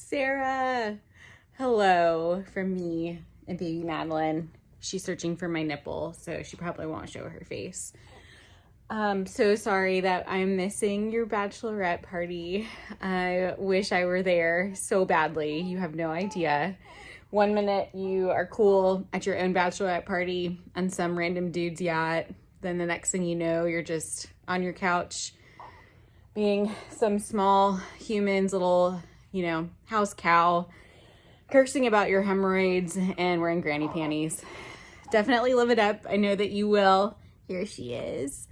Sarah, hello from me and baby Madeline. She's searching for my nipple, so she probably won't show her face. So sorry that I'm missing your bachelorette party. I wish I were there so badly. You have no idea. One minute you are cool at your own bachelorette party on some random dude's yacht. Then the next thing you know, you're just on your couch being some small human's little, house cow, cursing about your hemorrhoids and wearing granny panties. Definitely live it up. I know that you will. Here she is.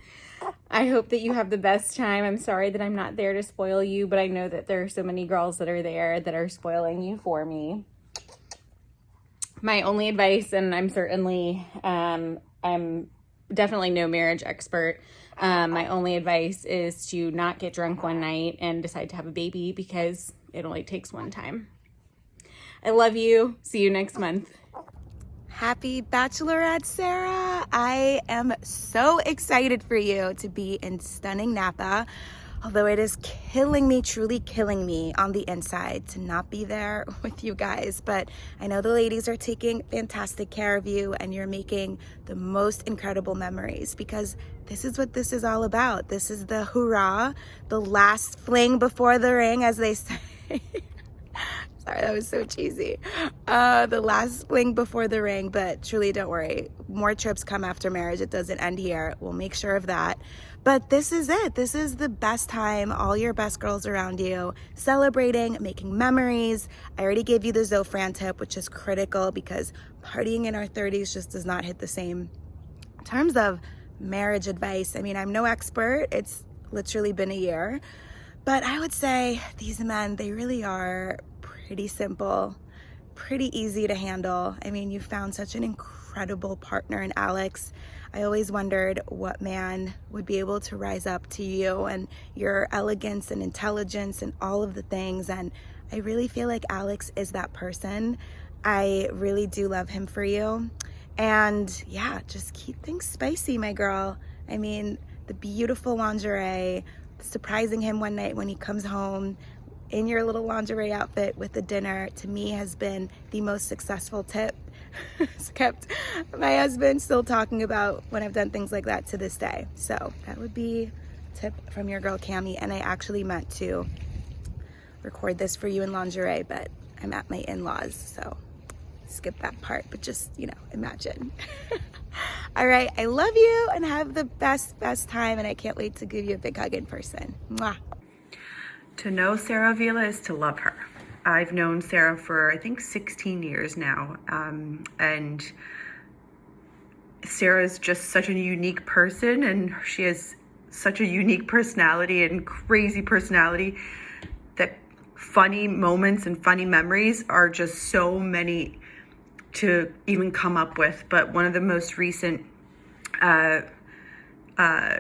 I hope that you have the best time. I'm sorry that I'm not there to spoil you, but I know that there are so many girls that are there that are spoiling you for me. My only advice, and I'm definitely no marriage expert. My only advice is to not get drunk one night and decide to have a baby because it only takes one time. I love you. See you next month. Happy Bachelorette, Sarah. I am so excited for you to be in stunning Napa, although it is killing me, truly killing me on the inside to not be there with you guys. But I know the ladies are taking fantastic care of you and you're making the most incredible memories because this is what this is all about. This is the hurrah, the last fling before the ring, as they say. Sorry, that was so cheesy. The last fling before the ring, but truly don't worry. More trips come after marriage. It doesn't end here. We'll make sure of that. But this is it. This is the best time. All your best girls around you, celebrating, making memories. I already gave you the Zofran tip, which is critical because partying in our 30s just does not hit the same in terms of marriage advice. I mean, I'm no expert. It's literally been a year. But I would say these men, they really are pretty simple, pretty easy to handle. I mean, you found such an incredible partner in Alex. I always wondered what man would be able to rise up to you and your elegance and intelligence and all of the things. And I really feel like Alex is that person. I really do love him for you. And yeah, just keep things spicy, my girl. I mean, the beautiful lingerie, surprising him one night when he comes home in your little lingerie outfit with the dinner, to me has been the most successful tip. It's kept my husband still talking about when I've done things like that to this day. So that would be a tip from your girl Cami. And I actually meant to record this for you in lingerie, but I'm at my in-laws, so skip that part, but just, imagine. All right, I love you and have the best time, and I can't wait to give you a big hug in person. Mwah. To know Sarah Avila is to love her. I've known Sarah for, I think, 16 years now. And Sarah is just such a unique person, and she has such a unique personality and crazy personality that funny moments and funny memories are just so many to even come up with. But one of the most recent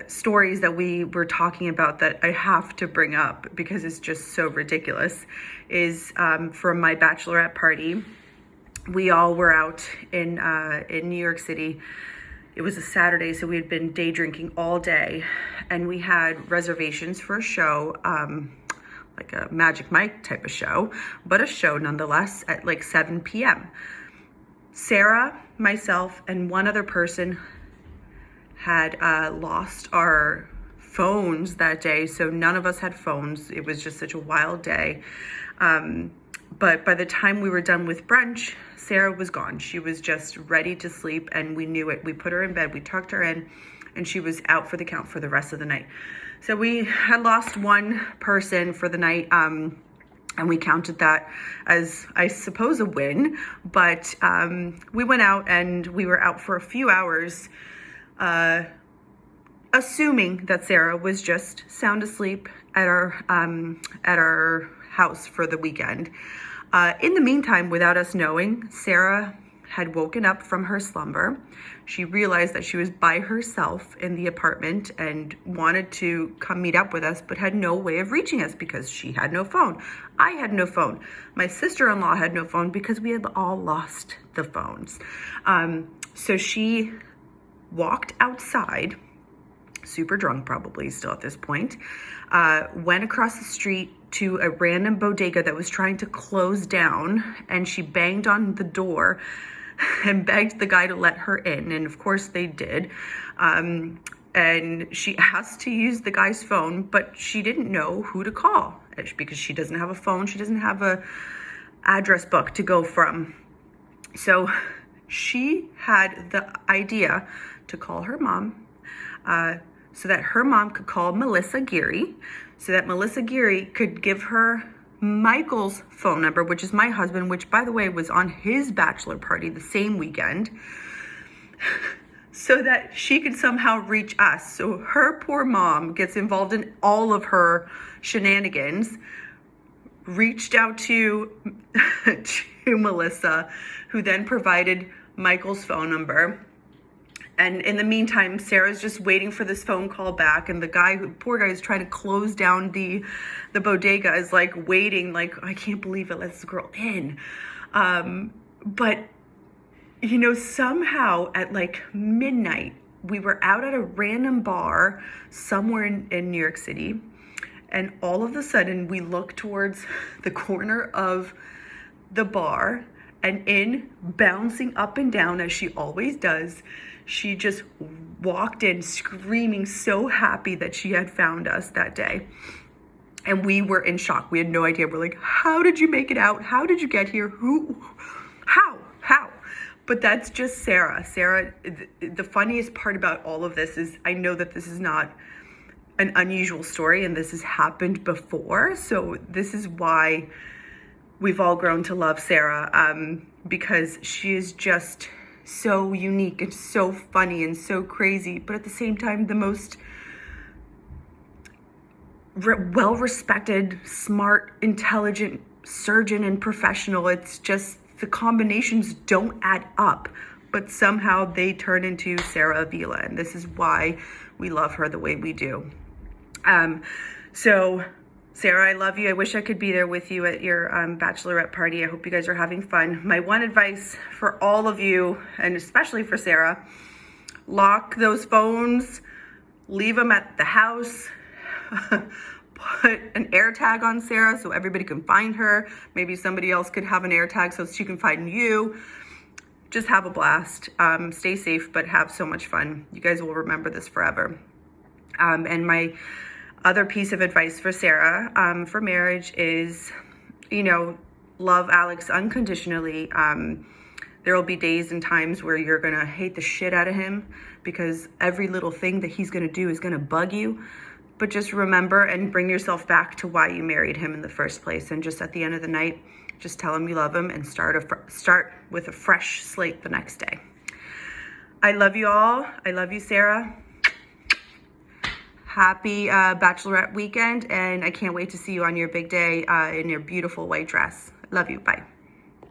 stories that we were talking about that I have to bring up because it's just so ridiculous is from my bachelorette party. We all were out in New York City. It was a Saturday, so we had been day drinking all day, and we had reservations for a show, like a Magic Mike type of show, but a show nonetheless at like 7 p.m. Sarah, myself, and one other person had lost our phones that day, so none of us had phones. It was just such a wild day. But by the time we were done with brunch, Sarah was gone. She was just ready to sleep, and we knew it. We put her in bed, we tucked her in, and she was out for the count for the rest of the night. So we had lost one person for the night, and we counted that as, I suppose, a win. But we went out, and we were out for a few hours, assuming that Sarah was just sound asleep at our house for the weekend. In the meantime, without us knowing, Sarah had woken up from her slumber. She realized that she was by herself in the apartment and wanted to come meet up with us, but had no way of reaching us because she had no phone. I had no phone. My sister-in-law had no phone because we had all lost the phones. So she walked outside, super drunk probably still at this point, went across the street to a random bodega that was trying to close down, and she banged on the door and begged the guy to let her in, and of course they did. And she asked to use the guy's phone, but she didn't know who to call because she doesn't have a phone. She doesn't have a address book to go from. So she had the idea to call her mom, so that her mom could call Melissa Geary, so that Melissa Geary could give her Michael's phone number, which is my husband, which, by the way, was on his bachelor party the same weekend, so that she could somehow reach us. So her poor mom gets involved in all of her shenanigans, reached out to Melissa, who then provided Michael's phone number. And in the meantime, Sarah's just waiting for this phone call back, and the poor guy is trying to close down the bodega, is like waiting, like, I can't believe it, let this girl in. But you know, somehow at like midnight, we were out at a random bar somewhere in New York City, and all of a sudden we look towards the corner of the bar, and in, bouncing up and down as she always does, she just walked in screaming, so happy that she had found us that day. And we were in shock. We had no idea. We're like, how did you make it out? How did you get here? How? But that's just Sarah. Sarah, the funniest part about all of this is I know that this is not an unusual story, and this has happened before. So this is why we've all grown to love Sarah, because she is just so unique and so funny and so crazy, but at the same time, the most well-respected, smart, intelligent surgeon and professional. It's just the combinations don't add up, but somehow they turn into Sarah Avila, and this is why we love her the way we do. So Sarah, I love you. I wish I could be there with you at your bachelorette party. I hope you guys are having fun. My one advice for all of you, and especially for Sarah, lock those phones, leave them at the house, put an AirTag on Sarah so everybody can find her. Maybe somebody else could have an AirTag so she can find you. Just have a blast. Stay safe, but have so much fun. You guys will remember this forever. And my other piece of advice for Sarah for marriage is, you know, love Alex unconditionally. There will be days and times where you're gonna hate the shit out of him because every little thing that he's gonna do is gonna bug you. But just remember and bring yourself back to why you married him in the first place. And just at the end of the night, just tell him you love him and start with a fresh slate the next day. I love you all. I love you, Sarah. Happy bachelorette weekend, and I can't wait to see you on your big day in your beautiful white dress. Love you. Bye.